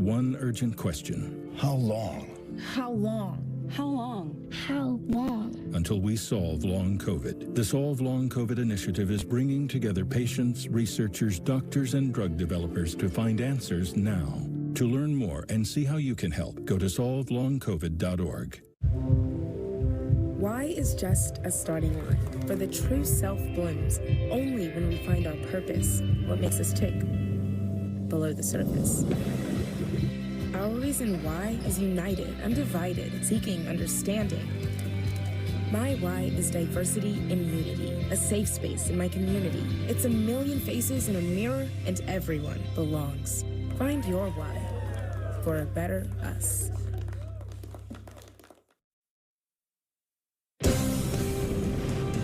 one urgent question. How long? How long? How long? How long? Until we solve long COVID. The Solve Long COVID initiative is bringing together patients, researchers, doctors, and drug developers to find answers now. To learn more and see how you can help, go to solvelongcovid.org. Why is just a starting line, for the true self blooms only when we find our purpose, what makes us tick, below the surface. Our reason why is united, undivided, seeking understanding. My why is diversity and unity, a safe space in my community. It's a million faces in a mirror, and everyone belongs. Find your why for a better us.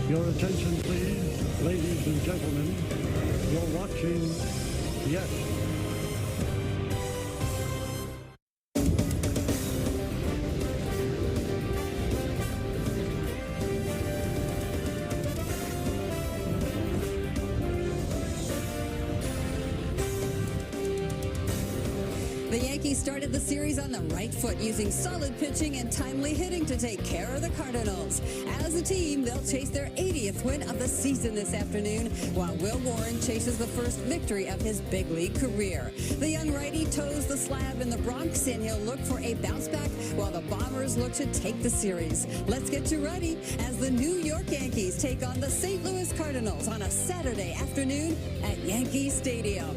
Your attention, please, ladies and gentlemen. You're watching Yes. The Yankees started the series on the right foot, using solid pitching and timely hitting to take care of the Cardinals. As a team, they'll chase their 80th win of the season this afternoon, while Will Warren chases the first victory of his big league career. The young righty toes the slab in the Bronx, and he'll look for a bounce back while the Bombers look to take the series. Let's get you ready as the New York Yankees take on the St. Louis Cardinals on a Saturday afternoon at Yankee Stadium.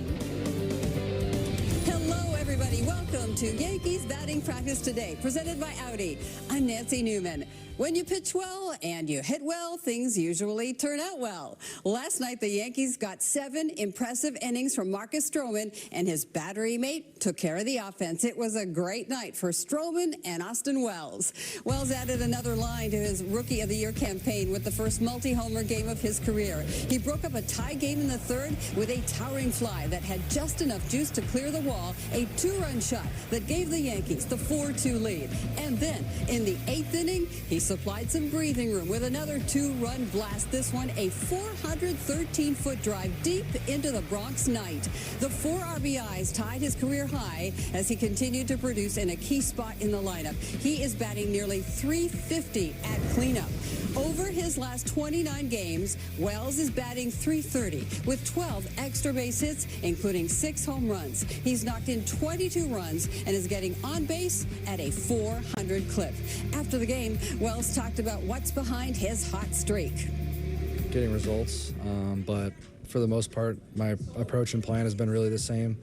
Hello, everybody. Welcome to Yankees Batting Practice Today, presented by Audi. I'm Nancy Newman. When you pitch well and you hit well, things usually turn out well. Last night, the Yankees got 7 impressive innings from Marcus Stroman, and his battery mate took care of the offense. It was a great night for Stroman and Austin Wells. Wells added another line to his Rookie of the Year campaign with the first multi-homer game of his career. He broke up a tie game in the third with a towering fly that had just enough juice to clear the wall, a 2-run shot that gave the Yankees the 4-2 lead. And then, in the 8th inning, he supplied some breathing room with another 2-run blast, this one a 413-foot drive deep into the Bronx night. The 4 RBIs tied his career high as he continued to produce in a key spot in the lineup. He is batting nearly .350 at cleanup. Over his last 29 games, Wells is batting .330 with 12 extra base hits, including 6 home runs. He's knocked in 22 runs and is getting on base at a .400 clip. After the game, Wells talked about what's behind his hot streak. Getting results, but for the most part, my approach and plan has been really the same.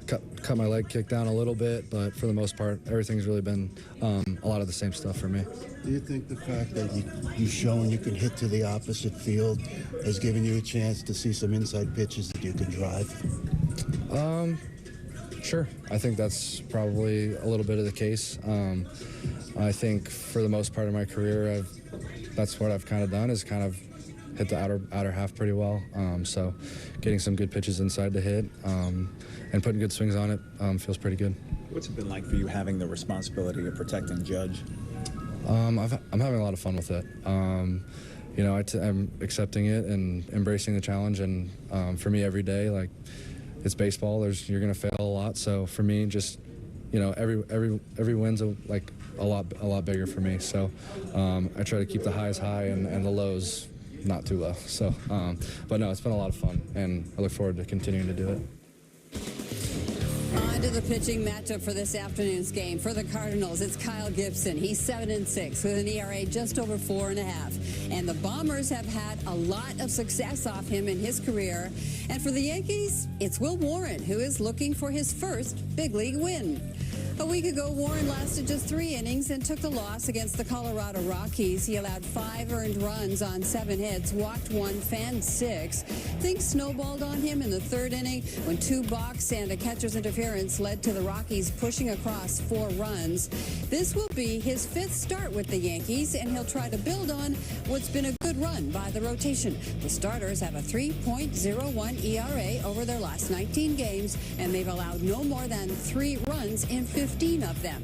Cut my leg kick down a little bit, but for the most part, everything's really been a lot of the same stuff for me. Do you think the fact that you've shown you can hit to the opposite field has given you a chance to see some inside pitches that you can drive? Sure. I think that's probably a little bit of the case. I think for the most part of my career, that's what I've kind of done, is kind of hit the outer half pretty well. So getting some good pitches inside to hit and putting good swings on it feels pretty good. What's it been like for you having the responsibility of protecting Judge? I'm having a lot of fun with it. You know, I'm accepting it and embracing the challenge, and for me every day, like, it's baseball. You're gonna fail a lot. So for me, just, you know, every win's a lot bigger for me. So I try to keep the highs high and the lows not too low. So, but no, it's been a lot of fun, and I look forward to continuing to do it. On to the pitching matchup for this afternoon's game. For the Cardinals, it's Kyle Gibson. He's 7-6 with an ERA just over 4.5. And the Bombers have had a lot of success off him in his career. And for the Yankees, it's Will Warren, who is looking for his first big league win. A week ago, Warren lasted just 3 innings and took the loss against the Colorado Rockies. He allowed 5 earned runs on 7 hits, walked 1, fanned 6. Things snowballed on him in the 3rd inning when 2 balks and a catcher's interference led to the Rockies pushing across 4 runs. This will be his 5th start with the Yankees, and he'll try to build on what's been a good run by the rotation. The starters have a 3.01 ERA over their last 19 games, and they've allowed no more than 3 runs in 15 of them.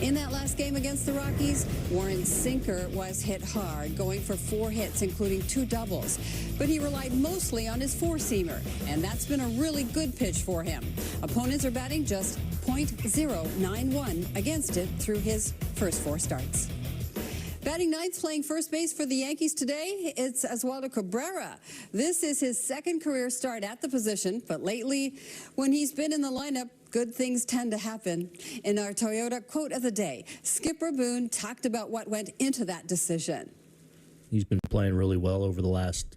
In that last game against the Rockies, Warren's sinker was hit hard, going for 4 hits, including 2 doubles. But he relied mostly on his 4-seamer, and that's been a really good pitch for him. Opponents are batting just .091 against it through his first 4 starts. Batting ninth, playing first base for the Yankees today, it's Oswaldo Cabrera. This is his second career start at the position, but lately, when he's been in the lineup, good things tend to happen. In our Toyota quote of the day, Skipper Boone talked about what went into that decision. He's been playing really well over the last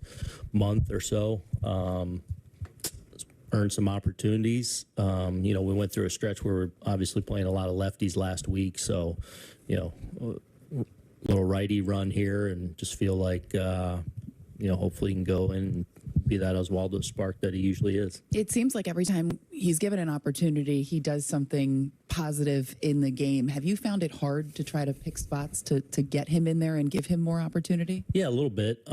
month or so. Earned some opportunities. We went through a stretch where we're obviously playing a lot of lefties last week, so, little righty run here, and just feel like, hopefully he can go in and be that Oswaldo spark that he usually is. It seems like every time he's given an opportunity, he does something positive in the game. Have you found it hard to try to pick spots to get him in there and give him more opportunity? Yeah, a little bit.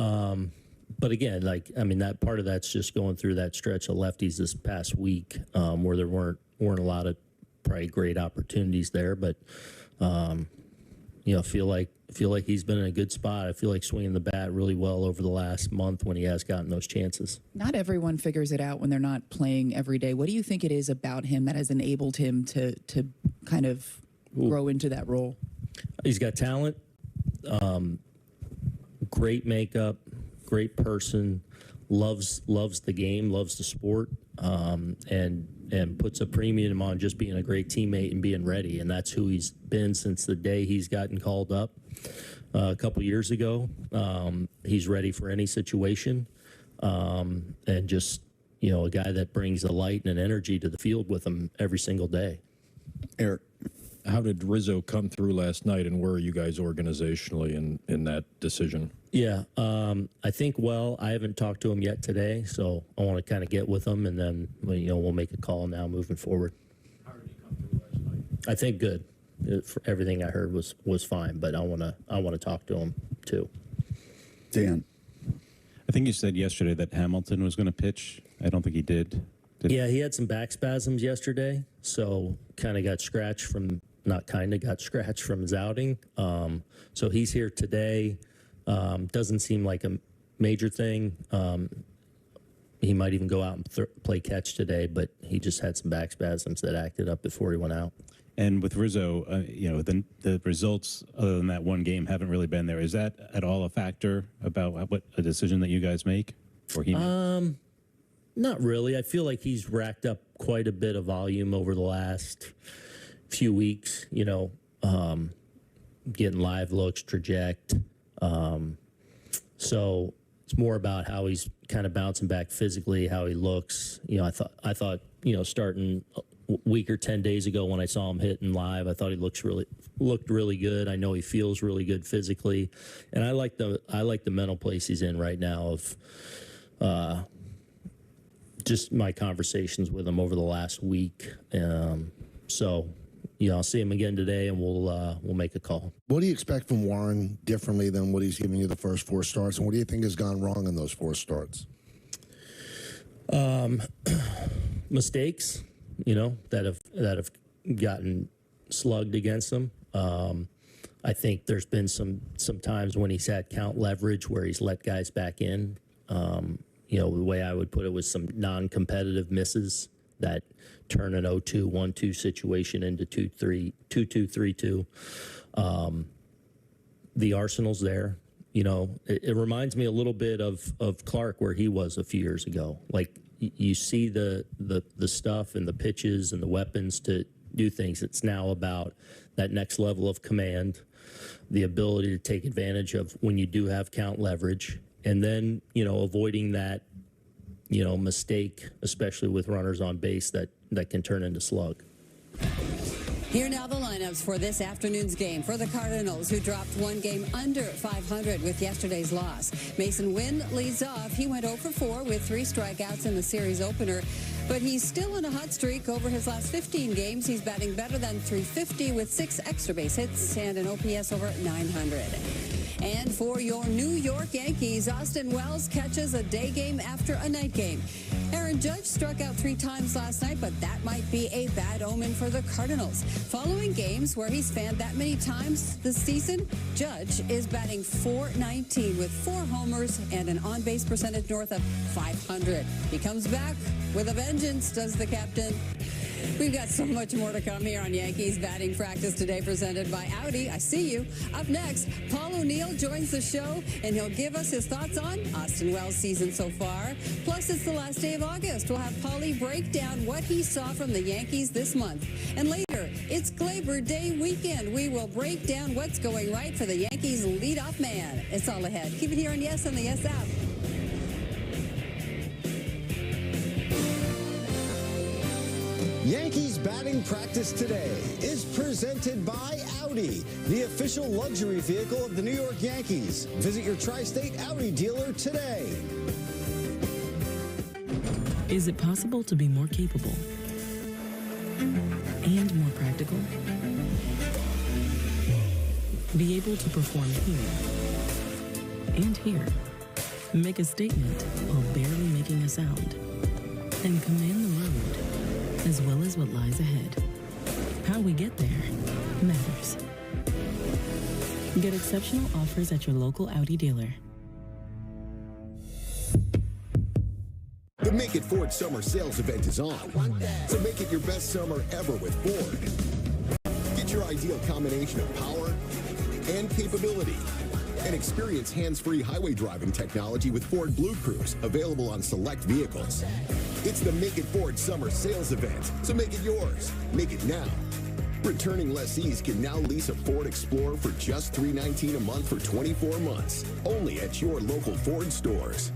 But again, that part of that's just going through that stretch of lefties this past week, where there weren't a lot of probably great opportunities there. But feel like he's been in a good spot. I feel like swinging the bat really well over the last month when he has gotten those chances. Not everyone figures it out when they're not playing every day. What do you think it is about him that has enabled him to kind of grow into that role? He's got talent, great makeup, great person, loves the game, loves the sport, and puts a premium on just being a great teammate and being ready. And that's who he's been since the day he's gotten called up a couple years ago. He's ready for any situation, and just, a guy that brings a light and an energy to the field with him every single day. Eric, how did Rizzo come through last night, and where are you guys organizationally in that decision? Yeah, I think, I haven't talked to him yet today, so I want to kind of get with him, and then, we'll make a call now moving forward. How did he come through last night? I think good. For everything I heard was fine, but I want to talk to him too. Dan, I think you said yesterday that Hamilton was going to pitch. I don't think he did. Yeah, he had some back spasms yesterday, so got scratched from his outing. So he's here today. Doesn't seem like a major thing. He might even go out and play catch today, but he just had some back spasms that acted up before he went out. And with Rizzo, the results other than that one game haven't really been there. Is that at all a factor about what a decision that you guys make, or he makes? Not really. I feel like he's racked up quite a bit of volume over the last few weeks. Getting live looks, traject. So it's more about how he's kind of bouncing back physically, how he looks. I thought starting a week or 10 days ago when I saw him hitting live, I thought he looked really good. I know he feels really good physically, and I like the mental place he's in right now of just my conversations with him over the last week. So I'll see him again today, and we'll make a call. What do you expect from Warren differently than what he's giving you the first 4 starts, and what do you think has gone wrong in those 4 starts? Mistakes, that have gotten slugged against him. I think there's been some times when he's had count leverage where he's let guys back in. The way I would put it was some non-competitive misses that turn an 0-2, 1-2 situation into 2-3, 2-2, 3-2. The arsenal's there. It reminds me a little bit of Clark, where he was a few years ago. Like, you see the stuff and the pitches and the weapons to do things. It's now about that next level of command, the ability to take advantage of when you do have count leverage, and then, avoiding that, mistake, especially with runners on base that can turn into slug. Here now the lineups for this afternoon's game. For the Cardinals, who dropped one game under 500 with yesterday's loss, Mason Wynn leads off. He went 0 for 4 with 3 strikeouts in the series opener, but he's still in a hot streak. Over his last 15 games, he's batting better than .350 with 6 extra base hits and an OPS over 900. And for your New York Yankees, Austin Wells catches a day game after a night game. Aaron Judge struck out 3 times last night, but that might be a bad omen for the Cardinals. Following games where he's fanned that many times this season, Judge is batting .419 with 4 homers and an on-base percentage north of 500. He comes back with a vengeance, does the captain. We've got so much more to come here on Yankees Batting Practice Today, presented by Audi. I see you. Up next, Paul O'Neill joins the show, and he'll give us his thoughts on Austin Wells' season so far. Plus, it's the last day of August. We'll have Paulie break down what he saw from the Yankees this month. And later, it's Labor Day weekend. We will break down what's going right for the Yankees leadoff man. It's all ahead. Keep it here on Yes on the Yes app. Yankees Batting Practice Today is presented by Audi, the official luxury vehicle of the New York Yankees. Visit your tri-state Audi dealer today. Is it possible to be more capable and more practical? Be able to perform here and here, make a statement while barely making a sound, and command the road, as well as what lies ahead. How we get there matters. Get exceptional offers at your local Audi dealer. The Make It Ford Summer Sales Event is on. So make it your best summer ever with Ford. Get your ideal combination of power and capability. And experience hands-free highway driving technology with Ford Blue Cruise, available on select vehicles. It's the Make It Ford Summer Sales Event, so make it yours. Make it now. Returning lessees can now lease a Ford Explorer for just $319 a month for 24 months, only at your local Ford stores.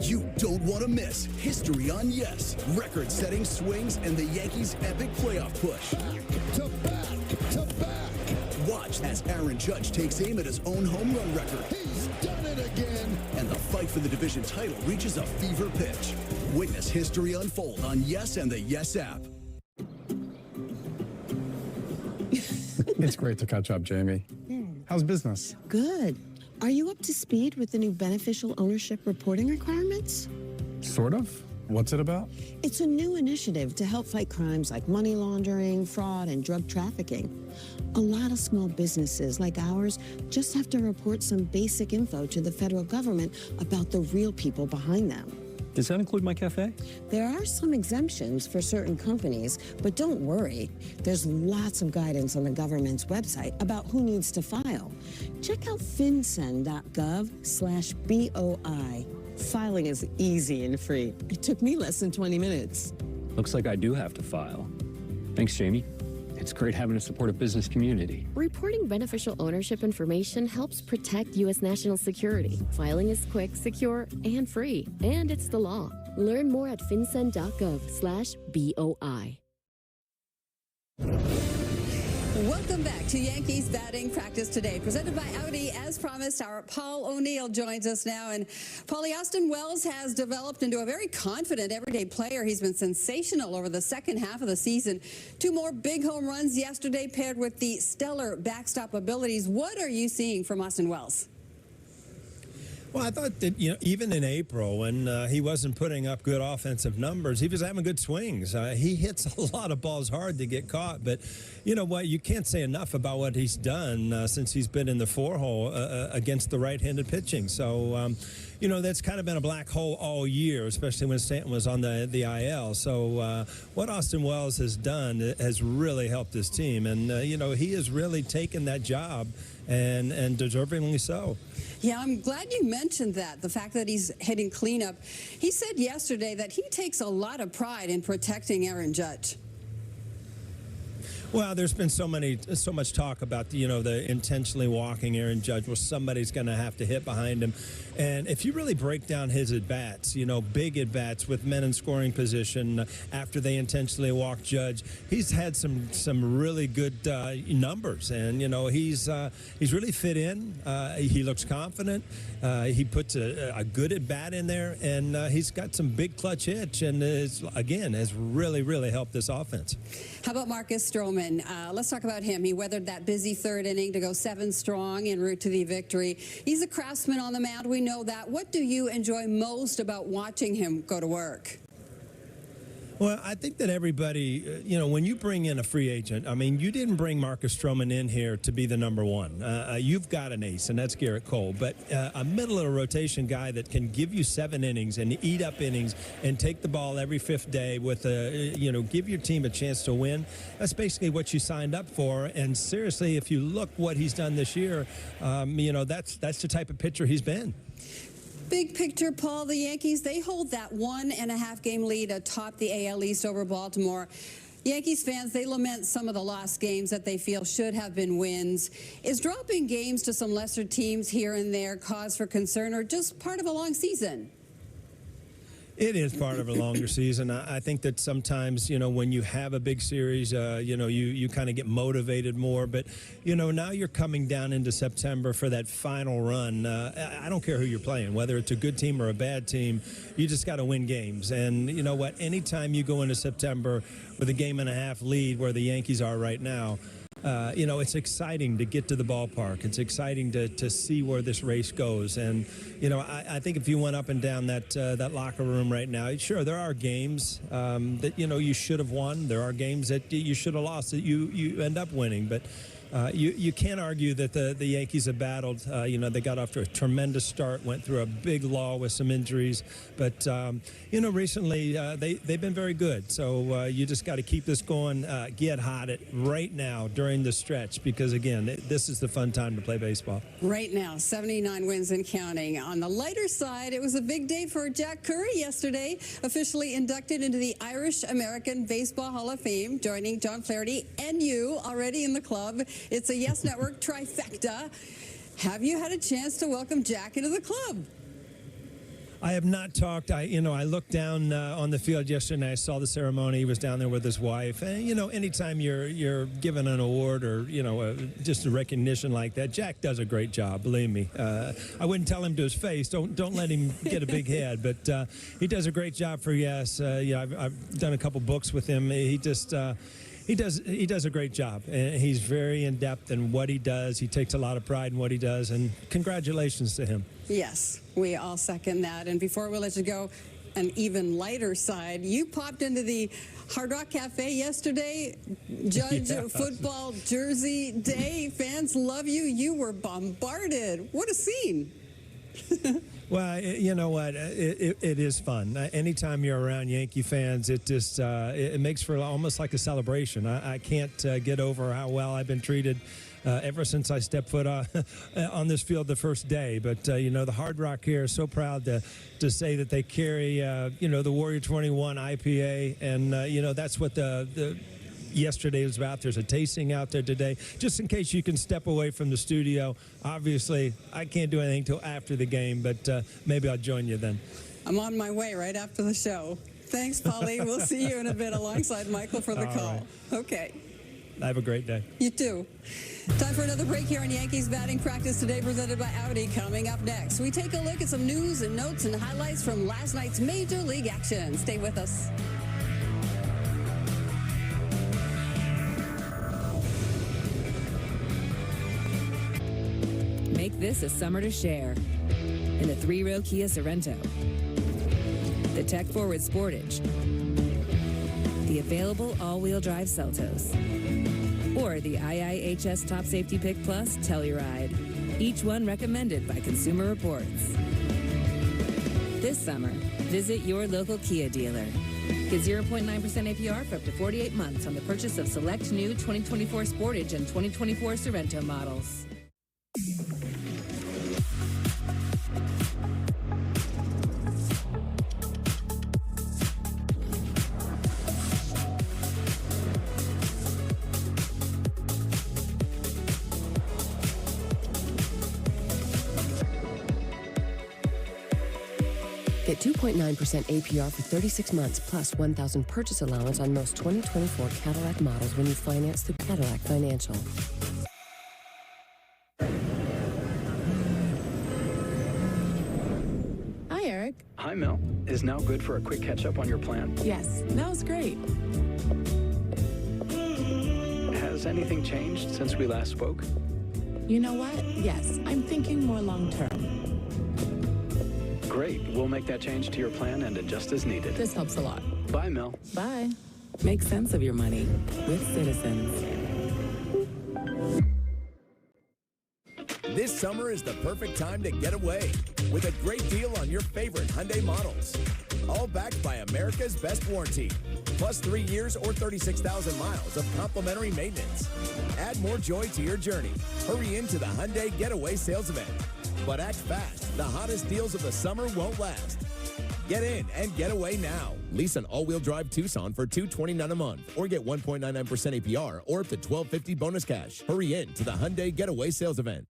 You don't want to miss history on Yes, record-setting swings, and the Yankees' epic playoff push. To back. Watch as Aaron Judge takes aim at his own home run record. He's done it again! And the fight for the division title reaches a fever pitch. Witness history unfold on Yes and the Yes app. It's great to catch up, Jamie. How's business? Good. Are you up to speed with the new beneficial ownership reporting requirements? Sort of. What's it about? It's a new initiative to help fight crimes like money laundering, fraud, and drug trafficking. A lot of small businesses like ours just have to report some basic info to the federal government about the real people behind them. Does that include my cafe? There are some exemptions for certain companies, but don't worry. There's lots of guidance on the government's website about who needs to file. Check out fincen.gov/BOI. Filing is easy and free. It took me less than 20 minutes. Looks like I do have to file. Thanks, Jamie. It's great having a supportive business community. Reporting beneficial ownership information helps protect U.S. national security. Filing is quick, secure, and free. And it's the law. Learn more at fincen.gov/BOI. Welcome back to Yankees Batting Practice Today, presented by Audi. As promised, our Paul O'Neill joins us now. And Paulie, Austin Wells has developed into a very confident everyday player. He's been sensational over the second half of the season. 2 more big home runs yesterday, paired with the stellar backstop abilities. What are you seeing from Austin Wells? Well, I thought that, even in April, when he wasn't putting up good offensive numbers, he was having good swings. He hits a lot of balls hard to get caught. But you know what? You can't say enough about what he's done since he's been in the 4-hole against the right-handed pitching. So, that's kind of been a black hole all year, especially when Stanton was on the IL. So what Austin Wells has done has really helped his team. And, he has really taken that job, and deservingly so. Yeah, I'm glad you mentioned that, the fact that he's hitting cleanup. He said yesterday that he takes a lot of pride in protecting Aaron Judge. Well, there's been so much talk about the intentionally walking Aaron Judge. Well, somebody's going to have to hit behind him, and if you really break down his at bats, big at bats with men in scoring position after they intentionally walk Judge, he's had some really good numbers, and he's really fit in. He looks confident. He puts a good at bat in there, and he's got some big clutch hits, and has really helped this offense. How about Marcus Stroman? Let's talk about him. He weathered that busy third inning to go 7 strong en route to the victory. He's a craftsman on the mound. We know that. What do you enjoy most about watching him go to work? Well, I think that everybody, when you bring in a free agent, I mean, you didn't bring Marcus Stroman in here to be the number one. You've got an ace, and that's Garrett Cole. But a middle-of-the-rotation guy that can give you 7 innings and eat up innings and take the ball every 5th day with give your team a chance to win, that's basically what you signed up for. And seriously, if you look what he's done this year, that's the type of pitcher he's been. Big picture, Paul, the Yankees, they hold that 1.5 game lead atop the AL East over Baltimore. Yankees fans, they lament some of the lost games that they feel should have been wins. Is dropping games to some lesser teams here and there cause for concern, or just part of a long season? It is part of a longer season. I think that sometimes, when you have a big series, you kind of get motivated more. But, now you're coming down into September for that final run. I don't care who you're playing, whether it's a good team or a bad team. You just got to win games. And you know what? Anytime you go into September with a 1.5 game lead where the Yankees are right now, it's exciting to get to the ballpark. It's exciting to see where this race goes. And, I think if you went up and down that locker room right now, sure, there are games that, you should have won. There are games that you should have lost that you end up winning. But you can't argue that the Yankees have battled. They got off to a tremendous start, went through a big lull with some injuries. But, recently they've been very good. So you just got to keep this going, get hot right now during the stretch, because, again, this is the fun time to play baseball. Right now, 79 wins and counting. On the lighter side, it was a big day for Jack Curry yesterday, officially inducted into the Irish American Baseball Hall of Fame, joining John Flaherty and you already in the club. It's a Yes Network trifecta. Have you had a chance to welcome Jack into the club? I have not talked. I looked down on the field yesterday, and I saw the ceremony. He was down there with his wife. And, anytime you're given an award or, just a recognition like that, Jack does a great job, believe me. I wouldn't tell him to his face. Don't let him get a big head. But he does a great job for Yes. I've done a couple books with him. He just... He does a great job, and he's very in-depth in what he does. He takes a lot of pride in what he does, and congratulations to him. Yes, we all second that. And before we let you go, an even lighter side, you popped into the Hard Rock Cafe yesterday. Judge football jersey day. Fans love you. You were bombarded. What a scene. Well, you know what? It is fun. Anytime you're around Yankee fans, it just it makes for almost like a celebration. I can't get over how well I've been treated ever since I stepped foot on this field the first day. But the Hard Rock here is so proud to say that they carry the Warrior 21 IPA, and that's what the yesterday was about. There's a tasting out there today, just in case you can step away from the studio. Obviously, I can't do anything till after the game, but maybe I'll join you then. I'm on my way right after the show. Thanks, Paulie. We'll see you in a bit alongside Michael for the call. Right. Okay. Have a great day. You too. Time for another break here on Yankees Batting Practice Today, presented by Audi. Coming up next, we take a look at some news and notes and highlights from last night's Major League action. Stay with us. Make this a summer to share in the 3-row Kia Sorento, the tech-forward Sportage, the available all-wheel drive Seltos, or the IIHS Top Safety Pick Plus Telluride, each one recommended by Consumer Reports. This summer, visit your local Kia dealer. Get 0.9% APR for up to 48 months on the purchase of select new 2024 Sportage and 2024 Sorento models. Get 2.9% APR for 36 months plus $1,000 purchase allowance on most 2024 Cadillac models when you finance through Cadillac Financial. Hi, Eric. Hi, Mel. Is now good for a quick catch-up on your plan? Yes, that was great. Has anything changed since we last spoke? You know what? Yes, I'm thinking more long-term. Great. We'll make that change to your plan and adjust as needed. This helps a lot. Bye, Mel. Bye. Make sense of your money with Citizens. This summer is the perfect time to get away with a great deal on your favorite Hyundai models. All backed by America's best warranty, plus 3 years or 36,000 miles of complimentary maintenance. Add more joy to your journey. Hurry into the Hyundai Getaway Sales Event. But act fast. The hottest deals of the summer won't last. Get in and get away now. Lease an all-wheel drive Tucson for $229 a month or get 1.99% APR or up to $1,250 bonus cash. Hurry in to the Hyundai Getaway Sales Event.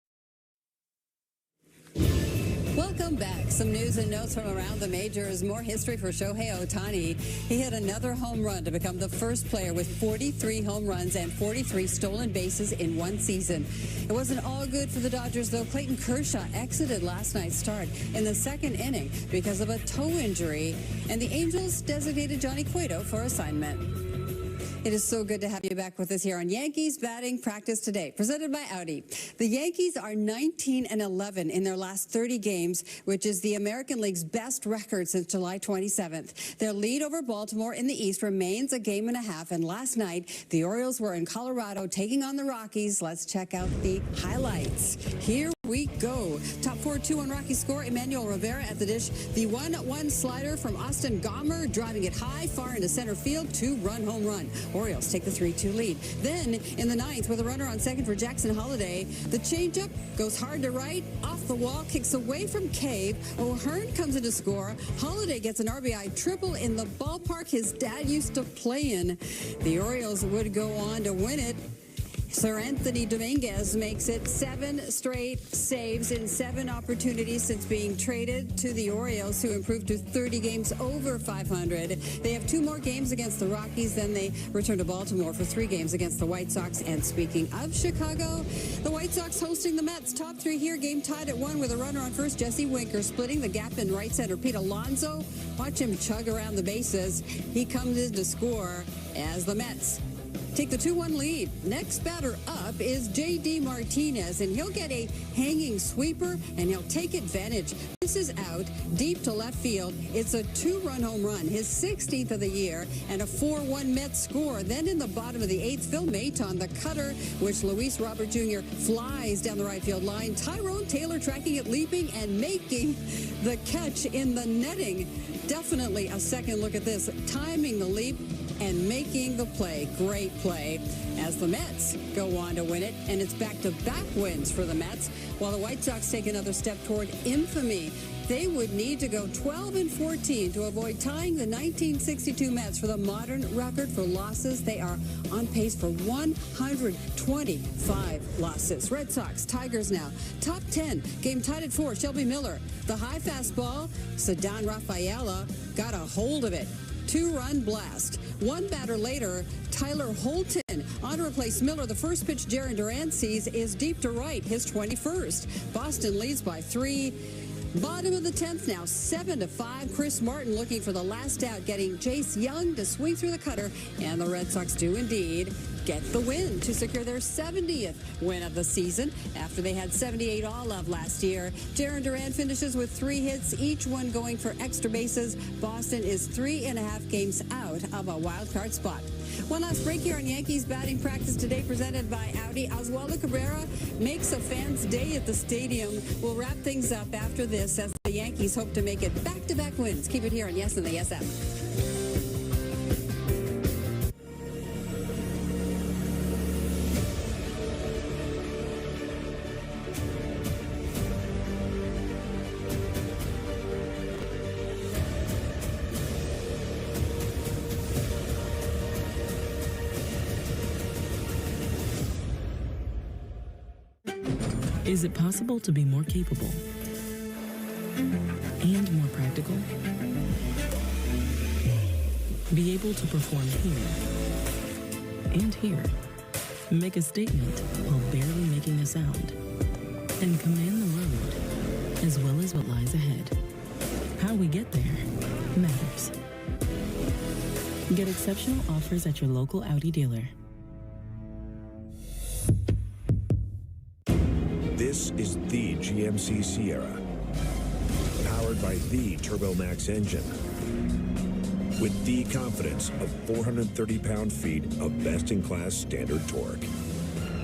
Welcome back. Some news and notes from around the majors. More history for Shohei Ohtani. He hit another home run to become the first player with 43 home runs and 43 stolen bases in one season. It wasn't all good for the Dodgers, though. Clayton Kershaw exited last night's start in the second inning because of a toe injury, and the Angels designated Johnny Cueto for assignment. It is so good to have you back with us here on Yankees Batting Practice Today, presented by Audi. The Yankees are 19-11 in their last 30 games, which is the American League's best record since July 27th. Their lead over Baltimore in the East remains a game and a half, and last night, the Orioles were in Colorado taking on the Rockies. Let's check out the highlights. Here we go. Top 4 2-1 Rocky score. Emmanuel Rivera at the dish. The 1-1 slider from Austin Gomber, driving it high, far into center field. 2-run home run. Orioles take the 3-2 lead. Then in the ninth, with a runner on second for Jackson Holliday, the changeup goes hard to right, off the wall, kicks away from Cave. O'Hearn comes in to score. Holliday gets an RBI triple in the ballpark his dad used to play in. The Orioles would go on to win it. Sir Anthony Dominguez makes it 7 straight saves in 7 opportunities since being traded to the Orioles, who improved to 30 games over 500. They have 2 more games against the Rockies, then they return to Baltimore for 3 games against the White Sox. And speaking of Chicago, the White Sox hosting the Mets. Top 3 here, game tied at 1 with a runner on first. Jesse Winker splitting the gap in right center. Pete Alonso, watch him chug around the bases. He comes in to score as the Mets take the 2-1 lead. Next batter up is J.D. Martinez, and he'll get a hanging sweeper, and he'll take advantage. This is out deep to left field. It's a 2-run home run, his 16th of the year, and a 4-1 Mets score. Then in the bottom of the 8th, Phil Maton, the cutter, which Luis Robert Jr. flies down the right field line. Tyrone Taylor tracking it, leaping, and making the catch in the netting. Definitely a second look at this, timing the leap and making the play. Great play as the Mets go on to win it, and it's back-to-back wins for the Mets, while the White Sox take another step toward infamy. They would need to go 12-14 to avoid tying the 1962 Mets for the modern record for losses. They are on pace for 125 losses. Red Sox, Tigers now. Top 10, game tied at 4. Shelby Miller, the high fastball. Ceddanne Rafaela got a hold of it. 2-run blast. One batter later, Tyler Holton on to replace Miller. The first pitch Jarren Duran sees is deep to right, his 21st. Boston leads by 3. Bottom of the 10th now, 7-5. Chris Martin looking for the last out, getting Jace Young to swing through the cutter, and the Red Sox do indeed get the win to secure their 70th win of the season after they had 78 all of last year. Jarren Duran finishes with 3 hits, each one going for extra bases. Boston is 3.5 games out of a wild card spot. One last break here on Yankees Batting Practice Today, presented by Audi. Oswaldo Cabrera makes a fan's day at the stadium. We'll wrap things up after this as the Yankees hope to make it back-to-back wins. Keep it here on Yes and the Yes app. Is it possible to be more capable and more practical? Be able to perform here and here. Make a statement while barely making a sound. And command the road, as well as what lies ahead. How we get there matters. Get exceptional offers at your local Audi dealer. This is the GMC Sierra, powered by the TurboMax engine, with the confidence of 430 pound-feet of best-in-class standard torque.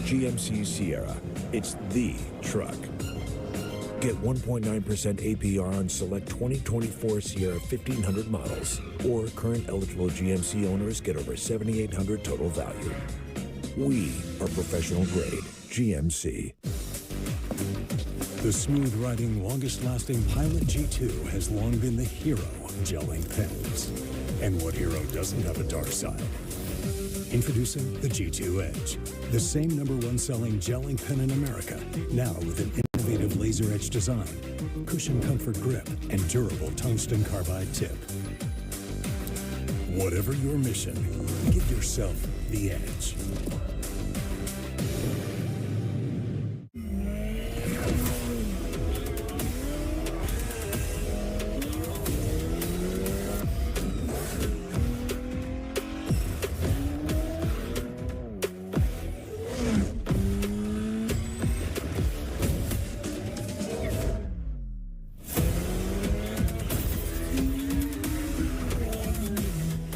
GMC Sierra, it's the truck. Get 1.9% APR on select 2024 Sierra 1500 models, or current eligible GMC owners get over $7,800 total value. We are professional grade GMC. The smooth-riding, longest-lasting Pilot G2 has long been the hero of gelling pens. And what hero doesn't have a dark side? Introducing the G2 Edge, the same #1 selling gelling pen in America, now with an innovative laser edge design, cushion comfort grip, and durable tungsten carbide tip. Whatever your mission, give yourself the edge.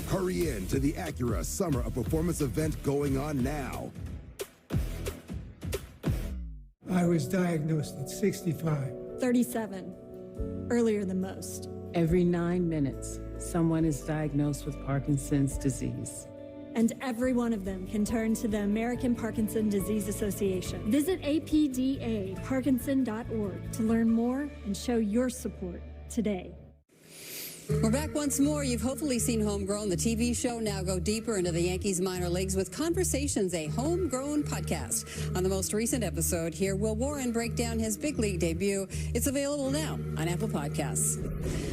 Hurry in to the Acura Summer of Performance event going on now. I was diagnosed at 65. 37. Earlier than most. Every 9 minutes, someone is diagnosed with Parkinson's disease. And every one of them can turn to the American Parkinson Disease Association. Visit apdaparkinson.org to learn more and show your support today. We're back once more. You've hopefully seen Homegrown, the TV show. Now go deeper into the Yankees minor leagues with Conversations, a homegrown podcast. On the most recent episode, hear Will Warren break down his big league debut. It's available now on Apple Podcasts.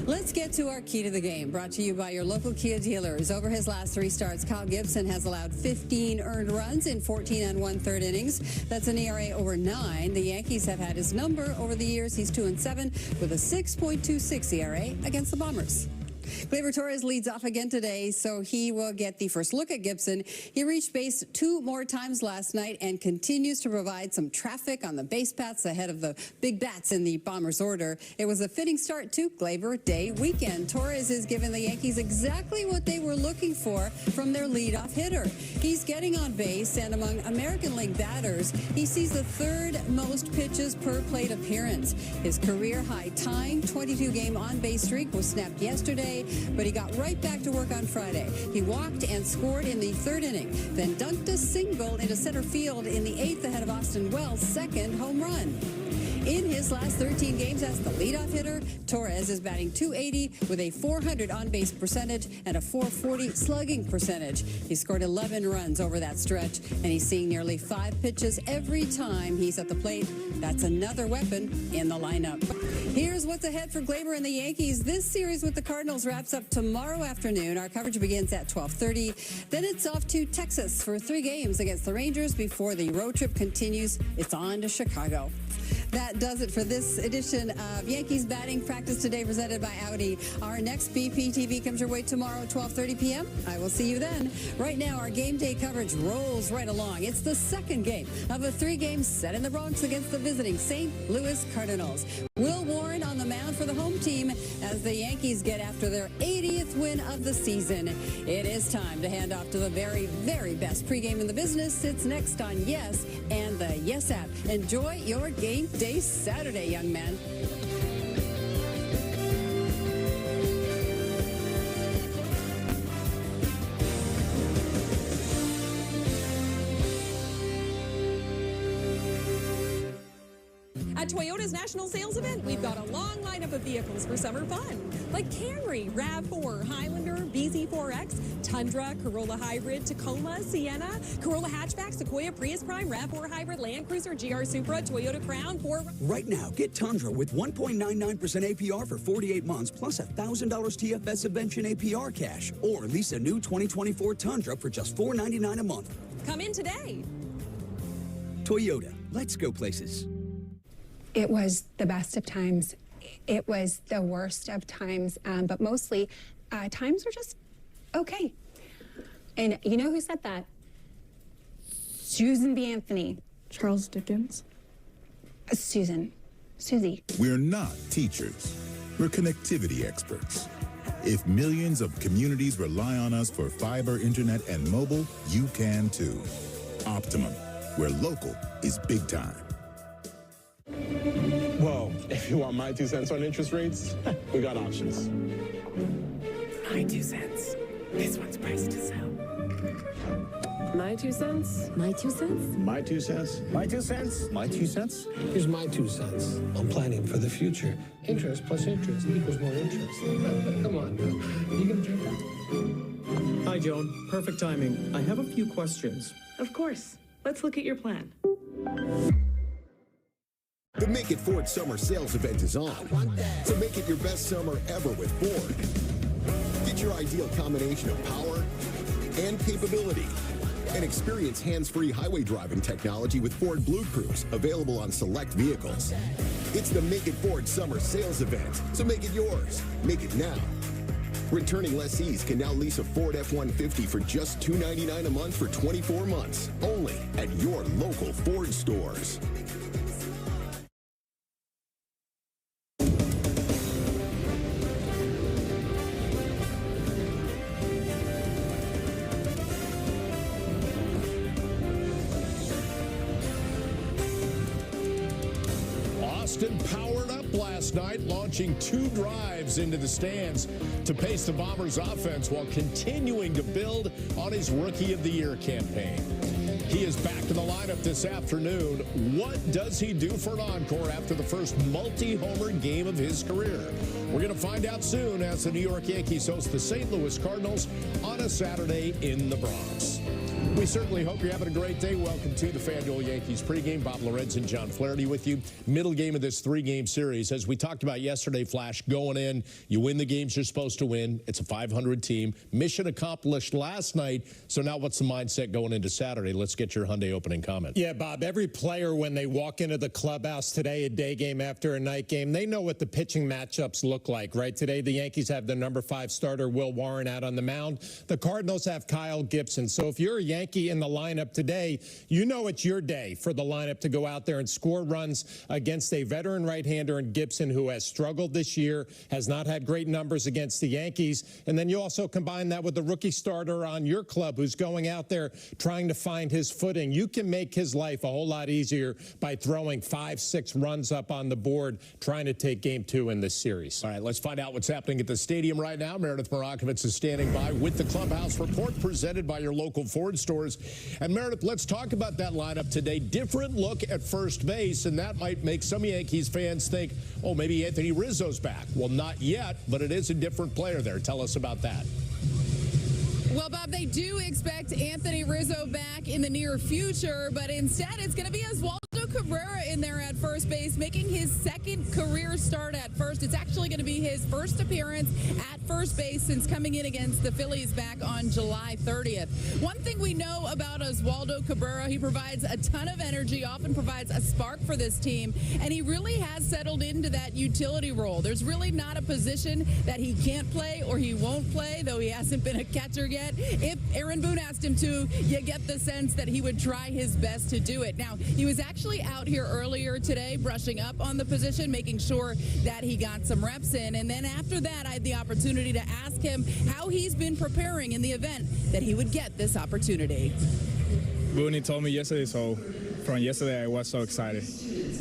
Let's get to our key to the game, brought to you by your local Kia dealers. Over his last 3 starts, Kyle Gibson has allowed 15 earned runs in 14 1/3 innings. That's an ERA over 9. The Yankees have had his number over the years. He's 2-7 with a 6.26 ERA against the Bombers. Gleyber Torres leads off again today, so he will get the first look at Gibson. He reached base 2 more times last night and continues to provide some traffic on the base paths ahead of the big bats in the Bombers' order. It was a fitting start to Gleyber Day weekend. Torres is giving the Yankees exactly what they were looking for from their leadoff hitter. He's getting on base, and among American League batters, he sees the 3rd most pitches per plate appearance. His career-high tying 22-game on-base streak was snapped yesterday, but he got right back to work on Friday. He walked and scored in the 3rd inning, then dunked a single into center field in the 8th ahead of Austin Wells' 2nd home run. In his last 13 games as the leadoff hitter, Torres is batting .280 with a .400 on-base percentage and a .440 slugging percentage. He scored 11 runs over that stretch, and he's seeing nearly 5 pitches every time he's at the plate. That's another weapon in the lineup. Here's what's ahead for Gleyber and the Yankees. This series with the Cardinals wraps up tomorrow afternoon. Our coverage begins at 12:30. Then it's off to Texas for 3 games against the Rangers before the road trip continues. It's on to Chicago. That does it for this edition of Yankees Batting Practice Today, presented by Audi. Our next BPTV comes your way tomorrow at 12:30 p.m. I will see you then. Right now, our game day coverage rolls right along. It's the 2nd game of a 3-game set in the Bronx against the visiting St. Louis Cardinals. Will Warren on the mound for the home team as the Yankees get after their 80th win of the season. It is time to hand off to the very, very best pregame in the business. It's next on Yes and the Yes app. Enjoy your game day Saturday, young man. At Toyota's National Sales Event, we've got a long lineup of vehicles for summer fun, like Camry, RAV4, Highlander, BZ4X, Tundra, Corolla Hybrid, Tacoma, Sienna, Corolla Hatchback, Sequoia, Prius Prime, RAV4 Hybrid, Land Cruiser, GR Supra, Toyota Crown, Right now, get Tundra with 1.99% APR for 48 months plus $1,000 TFS subvention APR cash, or lease a new 2024 Tundra for just $499 a month. Come in today. Toyota, let's go places. It was the best of times. It was the worst of times, but mostly times were just okay. And you know who said that? Susan B. Anthony. Charles Dickens. Susie. We're not teachers. We're connectivity experts. If millions of communities rely on us for fiber, internet, and mobile, you can too. Optimum, where local is big time. Well, if you want my 2 cents on interest rates, we got options. My 2 cents. This one's priced to sell. My 2 cents? My 2 cents? My 2 cents? My 2 cents? My 2 cents? Here's my 2 cents on planning for the future. Interest plus interest equals more interest. Come on, now. You gonna drink that? Hi, Joan. Perfect timing. I have a few questions. Of course. Let's look at your plan. The Make It Ford Summer Sales Event is on. So make it your best summer ever with Ford. Get your ideal combination of power and capability. And experience hands-free highway driving technology with Ford Blue Cruise, available on select vehicles. It's the Make It Ford Summer Sales Event, so make it yours. Make it now. Returning lessees can now lease a Ford F-150 for just $299 a month for 24 months, only at your local Ford stores. Powered up last night, launching 2 drives into the stands to pace the Bombers' offense while continuing to build on his Rookie of the Year campaign. He is back in the lineup this afternoon. What does he do for an encore after the first multi-homer game of his career? We're going to find out soon as the New York Yankees host the St. Louis Cardinals on a Saturday in the Bronx. We certainly hope you're having a great day. Welcome to the FanDuel Yankees pregame. Bob Lorenz and John Flaherty with you. Middle game of this 3-game series. As we talked about yesterday, Flash, going in, you win the games you're supposed to win. It's a 500 team. Mission accomplished last night. So now what's the mindset going into Saturday? Let's get your Hyundai opening comment. Yeah, Bob, every player when they walk into the clubhouse today, a day game after a night game, they know what the pitching matchups look like, right? Today, the Yankees have their number 5 starter, Will Warren, out on the mound. The Cardinals have Kyle Gibson. So if you're a Yankee in the lineup today, you know it's your day for the lineup to go out there and score runs against a veteran right-hander in Gibson, who has struggled this year, has not had great numbers against the Yankees. And then you also combine that with the rookie starter on your club who's going out there trying to find his footing. You can make his life a whole lot easier by throwing 5-6 runs up on the board, trying to take game 2 in this series. All right, let's find out what's happening at the stadium right now. Meredith Marakovitz is standing by with the Clubhouse Report, presented by your local Ford stores. And Meredith, let's talk about that lineup today. Different look at first base, and that might make some Yankees fans think, oh, maybe Anthony Rizzo's back. Well, not yet, but it is a different player there. Tell us about that. Well, Bob, they do expect Anthony Rizzo back in the near future, but instead it's going to be Oswaldo Cabrera in there at first base, making his 2nd career start at first. It's actually going to be his first appearance at first base since coming in against the Phillies back on July 30th. One thing we know about Oswaldo Cabrera, he provides a ton of energy, often provides a spark for this team, and he really has settled into that utility role. There's really not a position that he can't play or he won't play, though he hasn't been a catcher yet. If Aaron Boone asked him to, you get the sense that he would try his best to do it. Now, he was actually out here earlier today brushing up on the position, making sure that he got some reps in. And then after that, I had the opportunity to ask him how he's been preparing in the event that he would get this opportunity. Boone told me yesterday, so from yesterday I was so excited.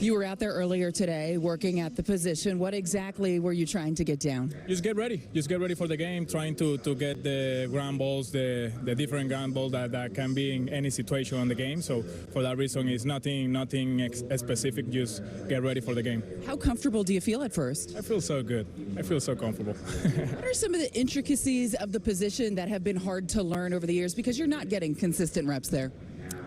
You were out there earlier today working at the position. What exactly were you trying to get down? Just get ready. Just get ready for the game, trying to get the ground balls, the different ground balls that can be in any situation on the game. So for that reason, it's nothing specific. Just get ready for the game. How comfortable do you feel at first? I feel so good. I feel so comfortable. What are some of the intricacies of the position that have been hard to learn over the years because you're not getting consistent reps there?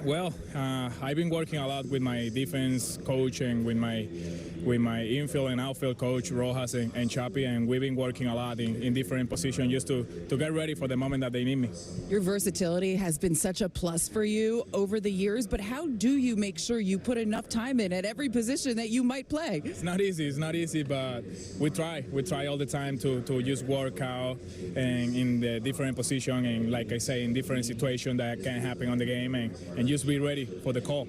Well, I've been working a lot with my defense coach and with my infield and outfield coach, Rojas and Chapi, and we've been working a lot in different positions just to get ready for the moment that they need me. Your versatility has been such a plus for you over the years, but how do you make sure you put enough time in at every position that you might play? It's not easy, but we try. We try all the time to just work out and in the different position and, like I say, in different situations that can happen on the game and just be ready for the call.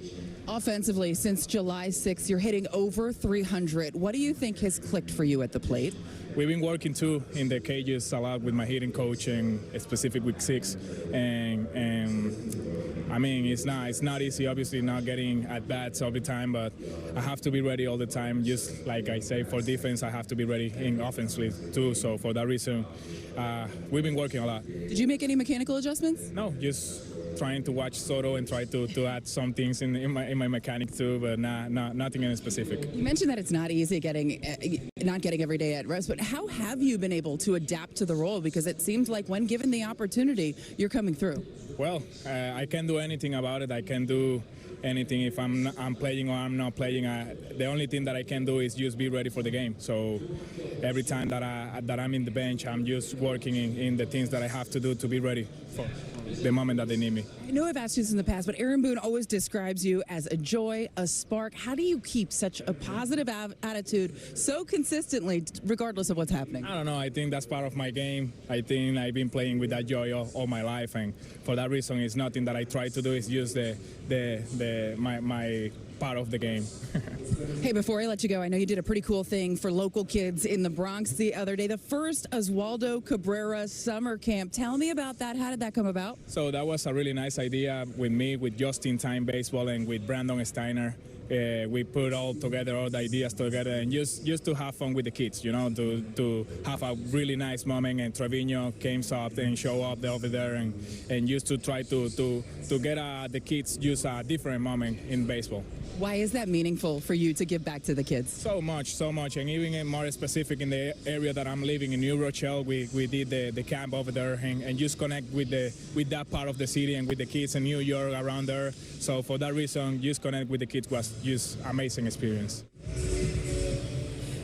Offensively, since July 6th, you're hitting over 300. What do you think has clicked for you at the plate? We've been working too in the cages a lot with my hitting coach and specific week 6, and I mean it's not easy. Obviously, not getting at bats all the time, but I have to be ready all the time. Just like I say, for defense, I have to be ready in offensively too. So for that reason, we've been working a lot. Did you make any mechanical adjustments? No, just trying to watch Soto and try to add some things in my mechanic too, but nothing in specific. You mentioned that it's not easy not getting every day at rest, but how have you been able to adapt to the role? Because it seems like when given the opportunity, you're coming through. Well, I can't do anything about it. I can't do anything if I'm playing or I'm not playing. The only thing that I can do is just be ready for the game. So every time that I'm in the bench, I'm just working in the things that I have to do to be ready for the moment that they need me. I know I've asked you this in the past, but Aaron Boone always describes you as a joy, a spark. How do you keep such a positive attitude so consistently, regardless of what's happening? I don't know. I think that's part of my game. I think I've been playing with that joy all my life, and for that reason, it's nothing that I try to do. It's just my part of the game. Hey, before I let you go, I know you did a pretty cool thing for local kids in the Bronx the other day, the first Oswaldo Cabrera summer camp. Tell me about that. How did that come about? So that was a really nice idea with me, with Just-in Time Baseball, and with Brandon Steiner. We put all the ideas together, and just to have fun with the kids, you know, to have a really nice moment. And Trevino came up and show up over there, and just to try to get the kids just a different moment in baseball. Why is that meaningful for you to give back to the kids? So much, and even more specific in the area that I'm living in, New Rochelle, we did the camp over there, and just connect with that part of the city and with the kids in New York around there. So for that reason, just connect with the kids was just amazing experience.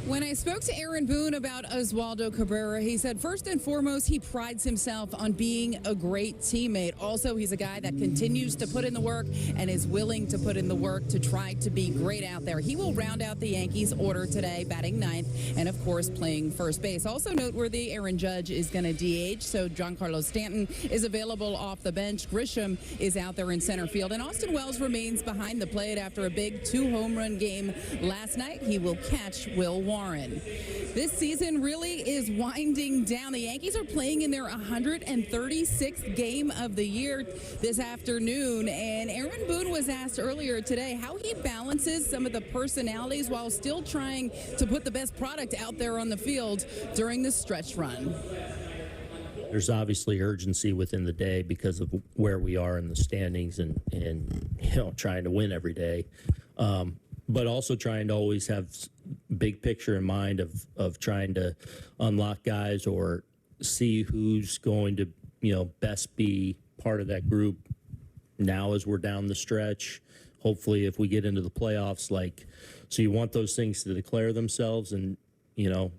When I spoke to Aaron Boone about Oswaldo Cabrera, he said first and foremost, he prides himself on being a great teammate. Also, he's a guy that continues to put in the work and is willing to put in the work to try to be great out there. He will round out the Yankees order today, batting ninth, and of course playing first base. Also noteworthy, Aaron Judge is going to DH, so Giancarlo Stanton is available off the bench. Grisham is out there in center field, and Austin Wells remains behind the plate after a big 2-home-run game last night. He will catch Will Warren. This season really is winding down. The Yankees are playing in their 136th game of the year this afternoon, and Aaron Boone was asked earlier today how he balances some of the personalities while still trying to put the best product out there on the field during the stretch run. There's obviously urgency within the day because of where we are in the standings and you know, trying to win every day. But also trying to always have big picture in mind of trying to unlock guys or see who's going to, you know, best be part of that group now as we're down the stretch. Hopefully if we get into the playoffs, so you want those things to declare themselves and, you know,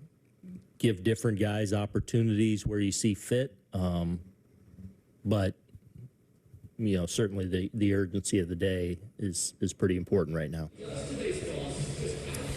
give different guys opportunities where you see fit. But you know, certainly the urgency of the day is pretty important right now.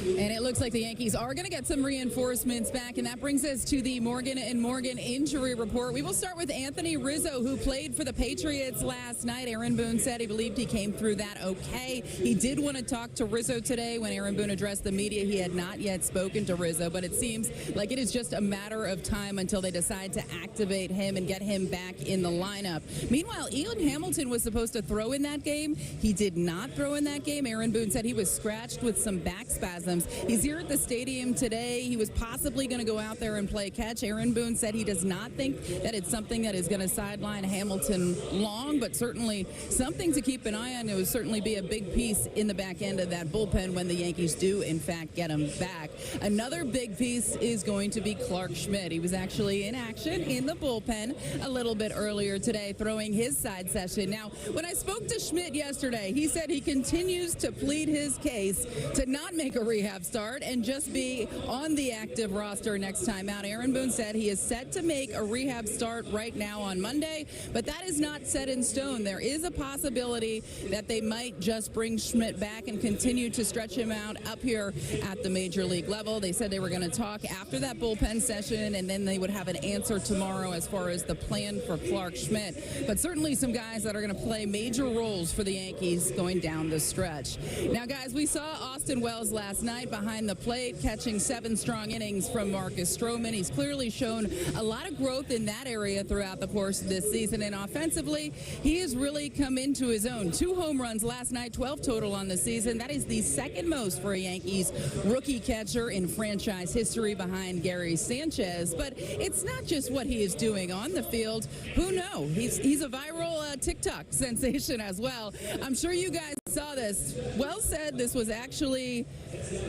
And it looks like the Yankees are going to get some reinforcements back, and that brings us to the Morgan & Morgan injury report. We will start with Anthony Rizzo, who played for the Patriots last night. Aaron Boone said he believed he came through that okay. He did want to talk to Rizzo today. When Aaron Boone addressed the media, he had not yet spoken to Rizzo, but it seems like it is just a matter of time until they decide to activate him and get him back in the lineup. Meanwhile, Ian Hamilton was supposed to throw in that game. He did not throw in that game. Aaron Boone said he was scratched with some back spasms. He's here at the stadium today. He was possibly going to go out there and play catch. Aaron Boone said he does not think that it's something that is going to sideline Hamilton long, but certainly something to keep an eye on. It would certainly be a big piece in the back end of that bullpen when the Yankees do, in fact, get him back. Another big piece is going to be Clark Schmidt. He was actually in action in the bullpen a little bit earlier today, throwing his side session. Now, when I spoke to Schmidt yesterday, he said he continues to plead his case to not make a rehab rehab start and just be on the active roster next time out. Aaron Boone said he is set to make a rehab start right now on Monday, but that is not set in stone. There is a possibility that they might just bring Schmidt back and continue to stretch him out up here at the major league level. They said they were going to talk after that bullpen session, and then they would have an answer tomorrow as far as the plan for Clark Schmidt. But certainly some guys that are going to play major roles for the Yankees going down the stretch. Now, guys, we saw Austin Wells last night behind the plate catching 7 strong innings from Marcus Stroman. He's clearly shown a lot of growth in that area throughout the course of this season, and offensively, he has really come into his own. 2 home runs last night, 12 total on the season. That is the second most for a Yankees rookie catcher in franchise history behind Gary Sanchez. But it's not just what he is doing on the field. Who knows? He's a viral TikTok sensation as well. I'm sure you guys saw this. Wells said this was actually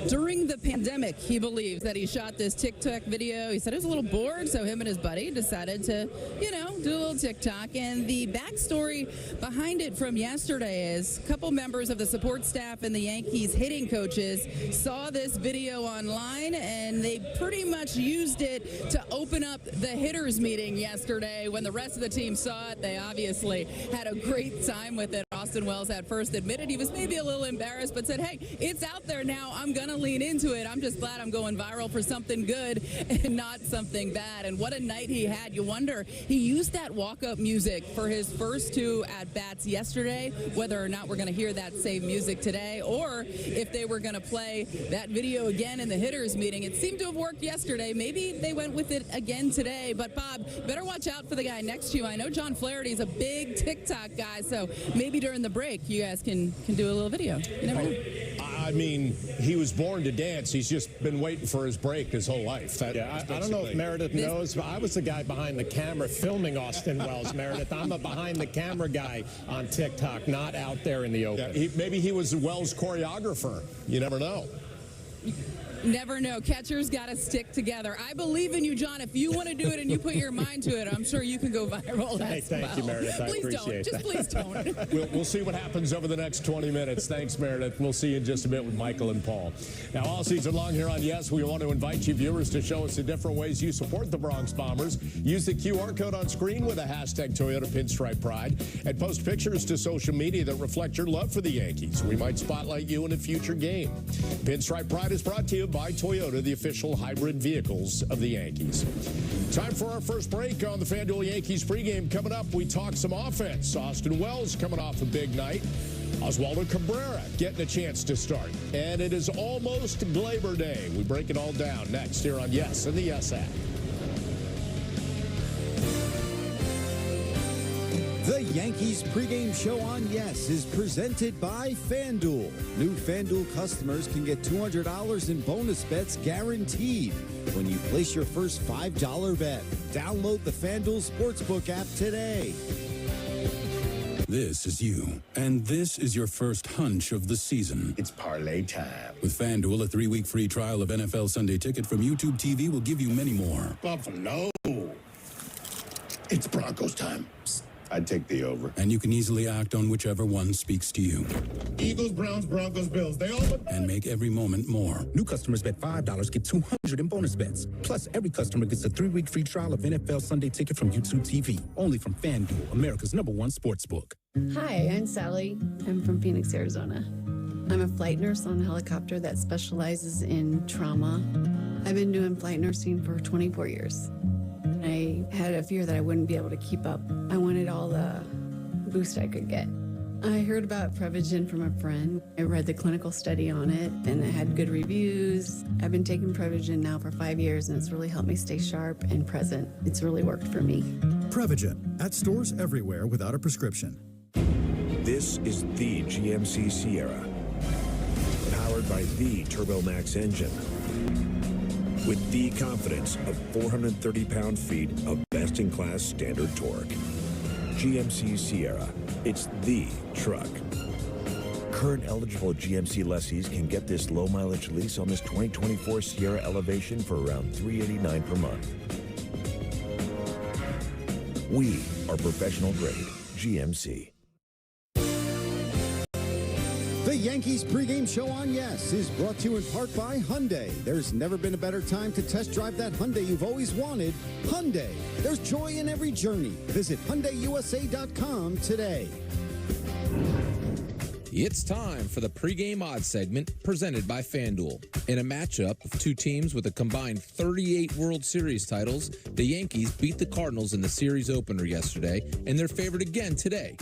during the pandemic. He believes that he shot this TikTok video. He said he was a little bored, so him and his buddy decided to, you know, do a little TikTok. And the backstory behind it from yesterday is a couple members of the support staff and the Yankees hitting coaches saw this video online, and they pretty much used it to open up the hitters meeting yesterday. When the rest of the team saw it, they obviously had a great time with it. Austin Wells at first admitted he was maybe a little embarrassed, but said, hey, it's out there now. I'm going to lean into it. I'm just glad I'm going viral for something good and not something bad. And what a night he had. You wonder, he used that walk-up music for his first 2 at-bats yesterday, whether or not we're going to hear that same music today, or if they were going to play that video again in the hitters meeting. It seemed to have worked yesterday. Maybe they went with it again today. But, Bob, better watch out for the guy next to you. I know John Flaherty's a big TikTok guy, so maybe during the break you guys can do a little video. You never know. I mean, he was born to dance. He's just been waiting for his break his whole life. I don't know if Meredith knows, but I was the guy behind the camera filming Austin Wells, Meredith. I'm a behind-the-camera guy on TikTok, not out there in the open. Yeah, maybe he was Wells' choreographer. You never know. Never know. Catchers got to stick together. I believe in you, John. If you want to do it and you put your mind to it, I'm sure you can go viral. Thank you, Meredith. I appreciate that. Just please don't. We'll see what happens over the next 20 minutes. Thanks, Meredith. We'll see you in just a bit with Michael and Paul. Now, all season long here on Yes, we want to invite you viewers to show us the different ways you support the Bronx Bombers. Use the QR code on screen with a hashtag Toyota Pinstripe Pride and post pictures to social media that reflect your love for the Yankees. We might spotlight you in a future game. Pinstripe Pride is brought to you by Toyota, the official hybrid vehicles of the Yankees. Time for our first break on the FanDuel Yankees pregame. Coming up, we talk some offense. Austin Wells coming off a big night. Oswaldo Cabrera getting a chance to start. And it is almost Labor Day. We break it all down next here on Yes and the Yes app. The Yankees pregame show on Yes is presented by FanDuel. New FanDuel customers can get $200 in bonus bets guaranteed when you place your first $5 bet. Download the FanDuel Sportsbook app today. This is you, and this is your first hunch of the season. It's parlay time. With FanDuel, a 3-week free trial of NFL Sunday Ticket from YouTube TV will give you many more. Buffalo. It's Broncos time. Psst. I'd take the over. And you can easily act on whichever one speaks to you. Eagles, Browns, Broncos, Bills. They all and make every moment more. New customers bet $5 get $200 in bonus bets. Plus, every customer gets a 3-week free trial of NFL Sunday Ticket from YouTube TV. Only from FanDuel, America's #1 sportsbook. Hi, I'm Sally. I'm from Phoenix, Arizona. I'm a flight nurse on a helicopter that specializes in trauma. I've been doing flight nursing for 24 years. I had a fear that I wouldn't be able to keep up. I wanted all the boost I could get. I heard about Prevagen from a friend. I read the clinical study on it, and it had good reviews. I've been taking Prevagen now for 5 years, and it's really helped me stay sharp and present. It's really worked for me. Prevagen, at stores everywhere without a prescription. This is the GMC Sierra, powered by the TurboMax engine, with the confidence of 430 pound-feet of best-in-class standard torque. GMC Sierra, it's the truck. Current eligible GMC lessees can get this low-mileage lease on this 2024 Sierra Elevation for around $389 per month. We are professional-grade GMC. The Yankees pregame show on Yes is brought to you in part by Hyundai. There's never been a better time to test drive that Hyundai you've always wanted. Hyundai, there's joy in every journey. Visit HyundaiUSA.com today. It's time for the pregame odds segment presented by FanDuel. In a matchup of two teams with a combined 38 World Series titles, the Yankees beat the Cardinals in the series opener yesterday, and they're favored again today.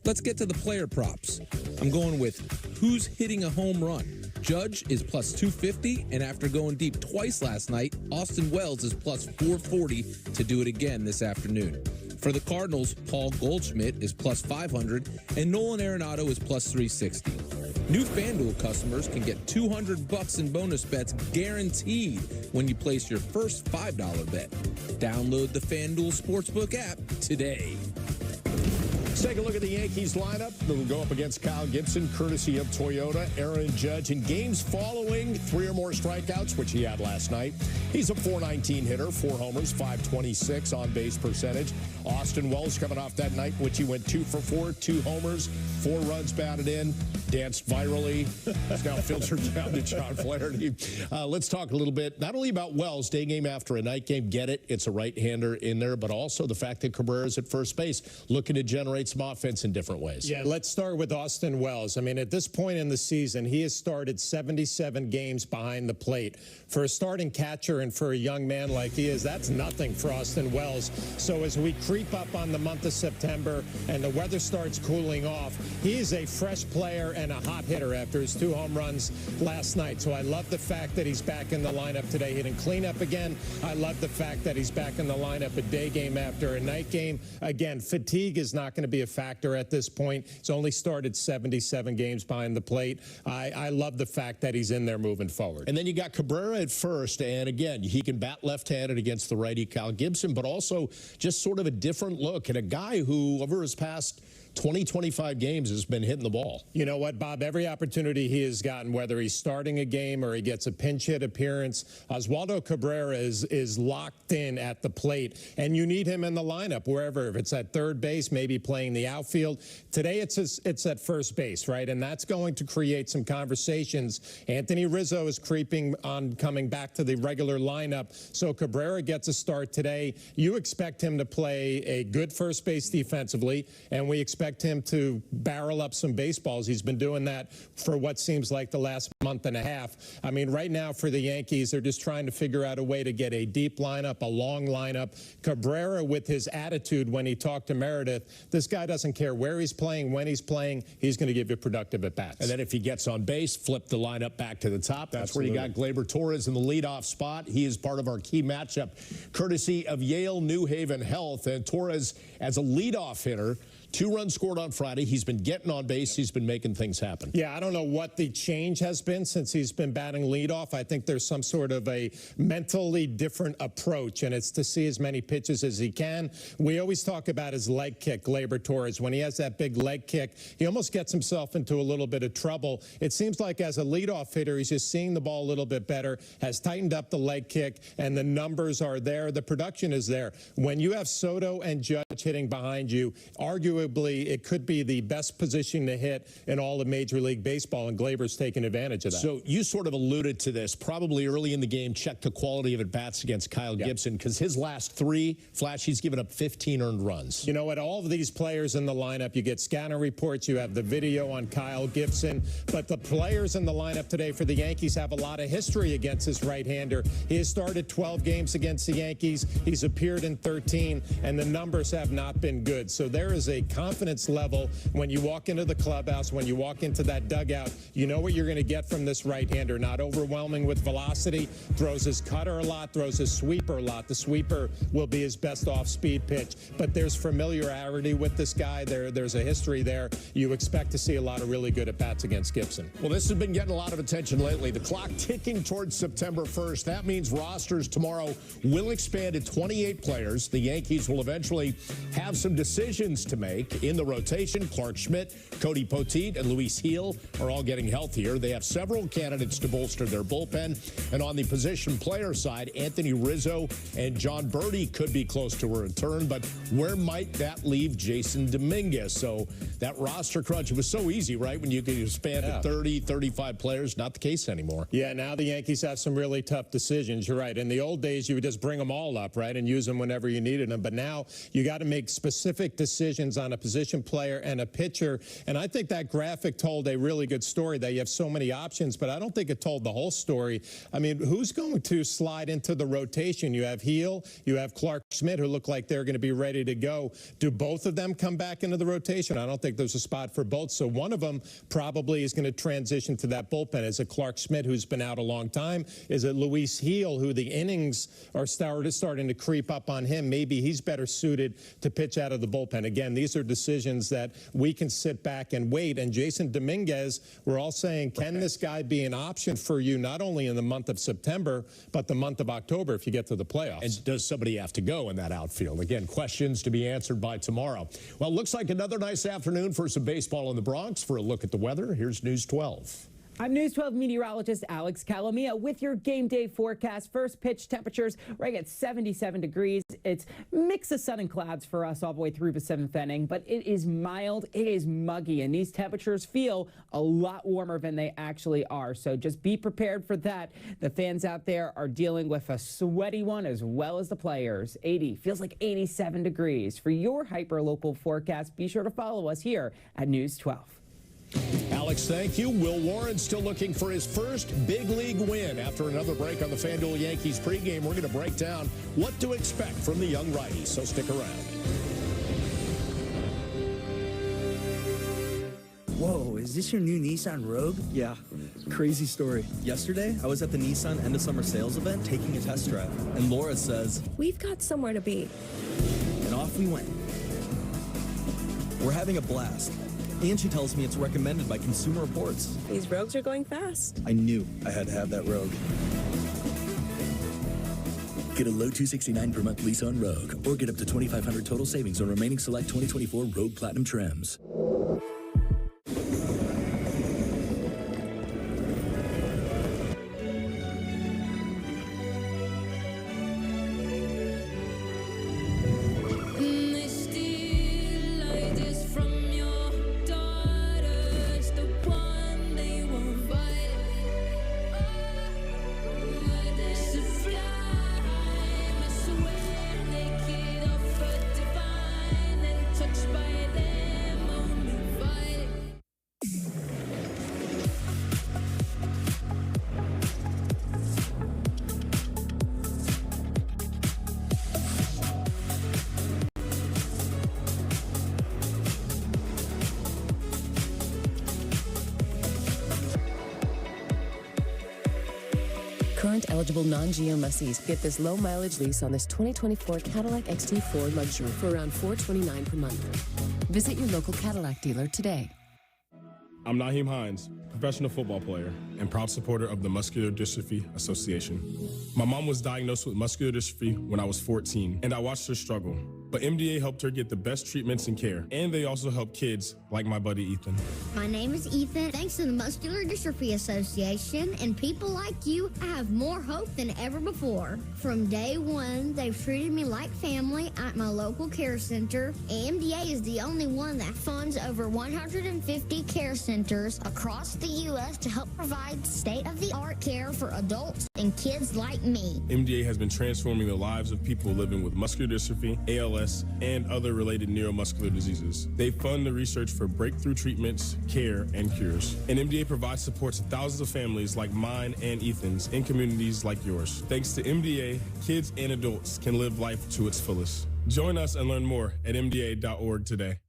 Let's get to the player props. I'm going with who's hitting a home run. Judge is plus 250, and after going deep twice last night, Austin Wells is plus 440 to do it again this afternoon. For the Cardinals, Paul Goldschmidt is plus 500, and Nolan Arenado is plus 360. New FanDuel customers can get $200 in bonus bets guaranteed when you place your first $5 bet. Download the FanDuel Sportsbook app today. Let's take a look at the Yankees lineup. They'll go up against Kyle Gibson, courtesy of Toyota. Aaron Judge in games following 3 or more strikeouts, which he had last night. He's a .419 hitter, 4 homers, .526 on-base percentage. Austin Wells coming off that night, which he went 2 for 4, 2 homers, 4 runs batted in, danced virally. It's now filtered down to John Flaherty. Let's talk a little bit, not only about Wells, day game after a night game, get it, it's a right-hander in there, but also the fact that Cabrera's at first base, looking to generate some offense in different ways. Yeah, let's start with Austin Wells. I mean, at this point in the season, he has started 77 games behind the plate. For a starting catcher and for a young man like he is, that's nothing for Austin Wells. So as we creep up on the month of September and the weather starts cooling off, he is a fresh player and a hot hitter after his 2 home runs last night. So I love the fact that he's back in the lineup today hitting cleanup again. I love the fact that he's back in the lineup a day game after a night game. Again, fatigue is not going to be a factor at this point. He's only started 77 games behind the plate. I love the fact that he's in there moving forward. And then you got Cabrera at first, and again, he can bat left-handed against the righty Kyle Gibson, but also just sort of a different look, and a guy who, over his past 20, 25 games has been hitting the ball. You know what, Bob? Every opportunity he has gotten, whether he's starting a game or he gets a pinch hit appearance, Oswaldo Cabrera is locked in at the plate, and you need him in the lineup wherever. If it's at third base, maybe playing the outfield. Today it's at first base, right? And that's going to create some conversations. Anthony Rizzo is creeping on, coming back to the regular lineup. So Cabrera gets a start today. You expect him to play a good first base defensively, and we expect him to barrel up some baseballs. He's been doing that for what seems like the last month and a half. I mean, right now for the Yankees, they're just trying to figure out a way to get a deep lineup, a long lineup. Cabrera, with his attitude when he talked to Meredith, this guy doesn't care where he's playing, when he's playing, he's going to give you productive at-bats. And then if he gets on base, flip the lineup back to the top. That's Absolutely. Where you got Gleyber Torres in the leadoff spot. He is part of our key matchup, courtesy of Yale New Haven Health. And Torres, as a leadoff hitter, 2 runs scored on Friday. He's been getting on base. He's been making things happen. Yeah, I don't know what the change has been since he's been batting leadoff. I think there's some sort of a mentally different approach, and it's to see as many pitches as he can. We always talk about his leg kick, Gleyber Torres. When he has that big leg kick, he almost gets himself into a little bit of trouble. It seems like as a leadoff hitter, he's just seeing the ball a little bit better, has tightened up the leg kick, and the numbers are there. The production is there. When you have Soto and Judge hitting behind you, arguably it could be the best position to hit in all of Major League Baseball, and Gleyber's taking advantage of that. So you sort of alluded to this, probably early in the game, check the quality of at-bats against Kyle Gibson, because his last 3, Flash, he's given up 15 earned runs. You know what? All of these players in the lineup, you get scanner reports, you have the video on Kyle Gibson, but the players in the lineup today for the Yankees have a lot of history against this right-hander. He has started 12 games against the Yankees. He's appeared in 13, and the numbers have not been good. So there is a confidence level when you walk into the clubhouse, when you walk into that dugout, you know what you're going to get from this right-hander. Not overwhelming with velocity, throws his cutter a lot, throws his sweeper a lot. The sweeper will be his best off-speed pitch, but there's familiarity with this guy. There's a history there. You expect to see a lot of really good at-bats against Gibson. Well, this has been getting a lot of attention lately. The clock ticking towards September 1st. That means rosters tomorrow will expand to 28 players. The Yankees will eventually have some decisions to make. break. In the rotation, Clark Schmidt, Cody Poteet, and Luis Gil are all getting healthier. They have several candidates to bolster their bullpen. And on the position player side, Anthony Rizzo and John Birdie could be close to a return, but where might that leave Jason Dominguez? So that roster crunch, it was so easy, right, when you could expand to 30, 35 players. Not the case anymore. Yeah, now the Yankees have some really tough decisions. You're right. In the old days, you would just bring them all up, right, and use them whenever you needed them. But now you got to make specific decisions on a position player and a pitcher. And I think that graphic told a really good story that you have so many options, but I don't think it told the whole story. I mean, who's going to slide into the rotation? You have Gil, you have Clark Schmidt, who look like they're going to be ready to go. Do both of them come back into the rotation? I don't think there's a spot for both. So one of them probably is going to transition to that bullpen. Is it Clark Schmidt, who's been out a long time? Is it Luis Gil, who the innings are starting to creep up on him? Maybe he's better suited to pitch out of the bullpen. Again, these are decisions that we can sit back and wait. And Jason Dominguez, we're all saying, can this guy be an option for you not only in the month of September, but the month of October if you get to the playoffs? And does somebody have to go in that outfield? Again, questions to be answered by tomorrow. Well, it looks like another nice afternoon for some baseball in the Bronx. For a look at the weather, here's News 12. I'm News 12 meteorologist Alex Calamia with your game day forecast. First pitch temperatures right at 77 degrees. It's mix of sun and clouds for us all the way through the seventh inning, but it is mild, it is muggy, and these temperatures feel a lot warmer than they actually are. So just be prepared for that. The fans out there are dealing with a sweaty one as well as the players. 80 feels like 87 degrees. For your hyper-local forecast, be sure to follow us here at News 12. Alex, thank you. Will Warren still looking for his first big league win. After another break on the FanDuel Yankees pregame, we're going to break down what to expect from the young righty, so stick around. Whoa, is this your new Nissan Rogue? Yeah, crazy story. Yesterday, I was at the Nissan end of summer sales event taking a test drive, and Laura says, "We've got somewhere to be." And off we went. We're having a blast. And she tells me it's recommended by Consumer Reports. These Rogues are going fast. I knew I had to have that Rogue. Get a low $269 per month lease on Rogue, or get up to $2,500 total savings on remaining select 2024 Rogue Platinum trims. Current eligible non-GM lessees get this low mileage lease on this 2024 Cadillac XT4 Luxury for around $429 per month. Visit your local Cadillac dealer today. I'm Naheem Hines, professional football player and proud supporter of the Muscular Dystrophy Association. My mom was diagnosed with muscular dystrophy when I was 14, and I watched her struggle. But MDA helped her get the best treatments and care, and they also help kids like my buddy Ethan. My name is Ethan. Thanks to the Muscular Dystrophy Association and people like you, I have more hope than ever before. From day one, they've treated me like family at my local care center. MDA is the only one that funds over 150 care centers across the U.S. to help provide state-of-the-art care for adults and kids like me. MDA has been transforming the lives of people living with muscular dystrophy, ALS, and other related neuromuscular diseases. They fund the research for breakthrough treatments, care, and cures. And MDA provides support to thousands of families like mine and Ethan's in communities like yours. Thanks to MDA, kids and adults can live life to its fullest. Join us and learn more at MDA.org today.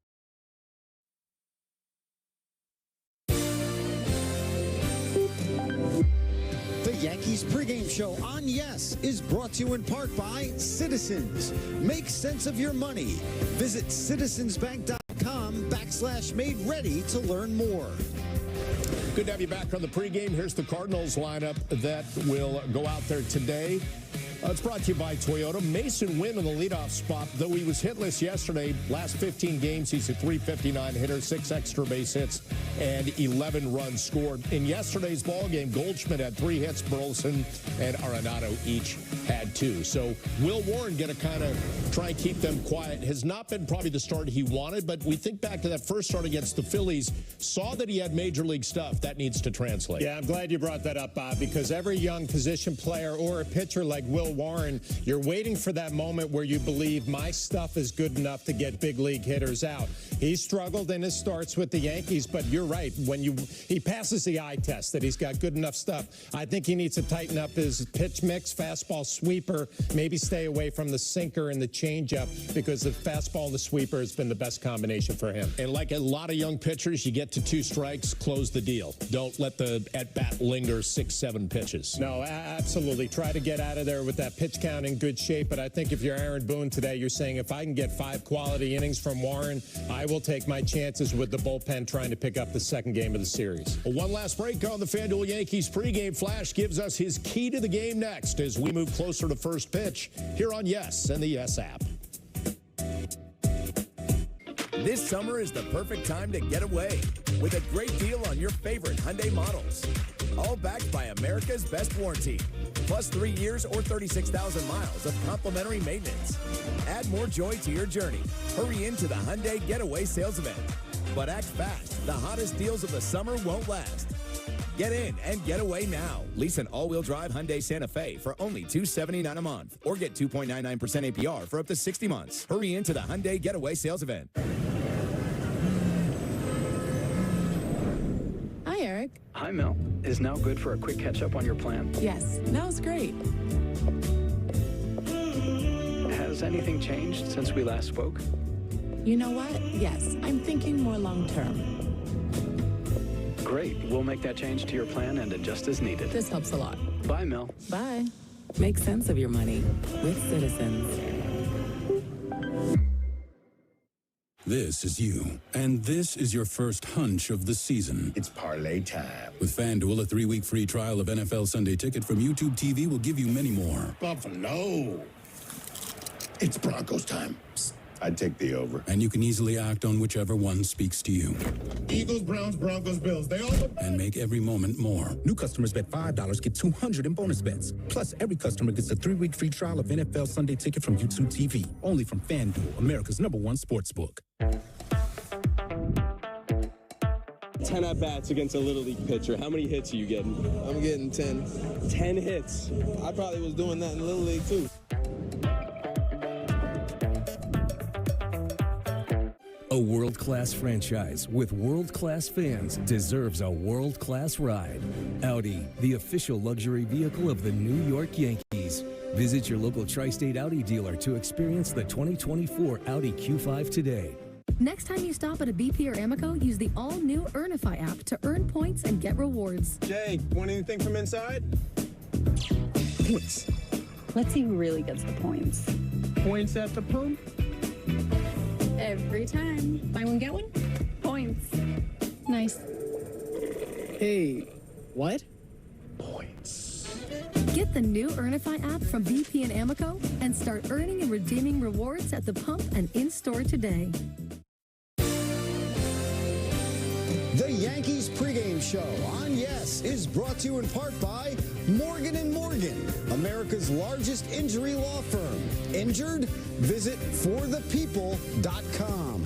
The Yankees pregame show on Yes is brought to you in part by Citizens. Make sense of your money. Visit citizensbank.com/made ready to learn more. Good to have you back on the pregame. Here's the Cardinals lineup that will go out there today. It's brought to you by Toyota. Mason Wynn in the leadoff spot. Though he was hitless yesterday, last 15 games, he's a .359 hitter, 6 extra base hits, and 11 runs scored. In yesterday's ballgame, Goldschmidt had 3 hits, Burleson and Arenado each had 2. So Will Warren going to kind of try and keep them quiet. Has not been probably the start he wanted, but we think back to that first start against the Phillies, saw that he had major league stuff. That needs to translate. Yeah, I'm glad you brought that up, Bob, because every young position player or a pitcher like Will Warren, you're waiting for that moment where you believe my stuff is good enough to get big league hitters out. He struggled in his starts with the Yankees, but you're right. When he passes the eye test that he's got good enough stuff, I think he needs to tighten up his pitch mix, fastball, sweeper, maybe stay away from the sinker and the changeup, because the fastball and the sweeper has been the best combination for him. And like a lot of young pitchers, you get to 2 strikes, close the deal. Don't let the at-bat linger 6-7 pitches. No, absolutely. Try to get out of there with that pitch count in good shape. But I think if you're Aaron Boone today, you're saying if I can get 5 quality innings from Warren, I will take my chances with the bullpen trying to pick up the second game of the series. Well, one last break on the FanDuel Yankees pregame. Flash gives us his key to the game next as we move closer to first pitch here on Yes and the Yes app. This summer is the perfect time to get away with a great deal on your favorite Hyundai models. All backed by America's best warranty, plus 3 years or 36,000 miles of complimentary maintenance. Add more joy to your journey. Hurry into the Hyundai Getaway Sales Event. But act fast. The hottest deals of the summer won't last. Get in and get away now. Lease an all-wheel drive Hyundai Santa Fe for only $279 a month, or get 2.99% APR for up to 60 months. Hurry into the Hyundai Getaway Sales Event. Hi, Eric. Hi, Mel. Is now good for a quick catch-up on your plan? Yes, now's great. Has anything changed since we last spoke? You know what? Yes, I'm thinking more long-term. Great. We'll make that change to your plan and adjust as needed. This helps a lot. Bye, Mel. Bye. Make sense of your money with Citizens. This is you, and this is your first hunch of the season. It's parlay time. With FanDuel, a 3-week free trial of NFL Sunday Ticket from YouTube TV will give you many more. Buffalo. It's Broncos time. Psst, I'd take the over. And you can easily act on whichever one speaks to you. Eagles, Browns, Broncos, Bills. They all... And make every moment more. New customers bet $5, get $200 in bonus bets. Plus, every customer gets a 3-week free trial of NFL Sunday Ticket from YouTube TV. Only from FanDuel, America's #1 sportsbook. 10 at-bats against a Little League pitcher. How many hits are you getting? I'm getting 10. 10 hits. I probably was doing that in Little League, too. A world-class franchise with world-class fans deserves a world-class ride. Audi, the official luxury vehicle of the New York Yankees. Visit your local tri-state Audi dealer to experience the 2024 Audi Q5 today. Next time you stop at a BP or Amoco, use the all-new Earnify app to earn points and get rewards. Jake, want anything from inside? Points. Let's see who really gets the points. Points at the pump? Every time. Buy one, get one? Points. Nice. Hey, what? Points. Get the new Earnify app from BP and Amoco and start earning and redeeming rewards at the pump and in-store today. The Yankees pregame show on Yes is brought to you in part by Morgan & Morgan, America's largest injury law firm. Injured? Visit forthepeople.com.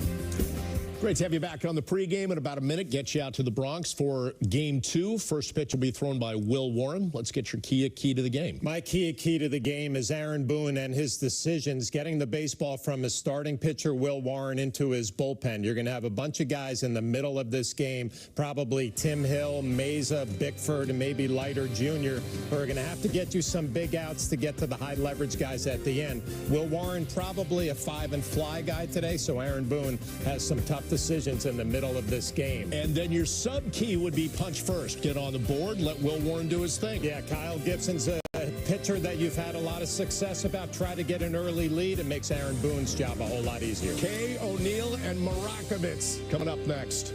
Great to have you back on the pregame. In about a minute, get you out to the Bronx for Game 2. First pitch will be thrown by Will Warren. Let's get your key to the game. My key to the game is Aaron Boone and his decisions, getting the baseball from his starting pitcher, Will Warren, into his bullpen. You're going to have a bunch of guys in the middle of this game, probably Tim Hill, Meza, Bickford, and maybe Leiter Jr., who are going to have to get you some big outs to get to the high-leverage guys at the end. Will Warren probably a 5-and-fly guy today, so Aaron Boone has some tough decisions in the middle of this game. And then your sub key would be punch first. Get on the board, let Will Warren do his thing. Yeah, Kyle Gibson's a pitcher that you've had a lot of success about. Try to get an early lead. It makes Aaron Boone's job a whole lot easier. Kay, O'Neill, and Marakovitz coming up next.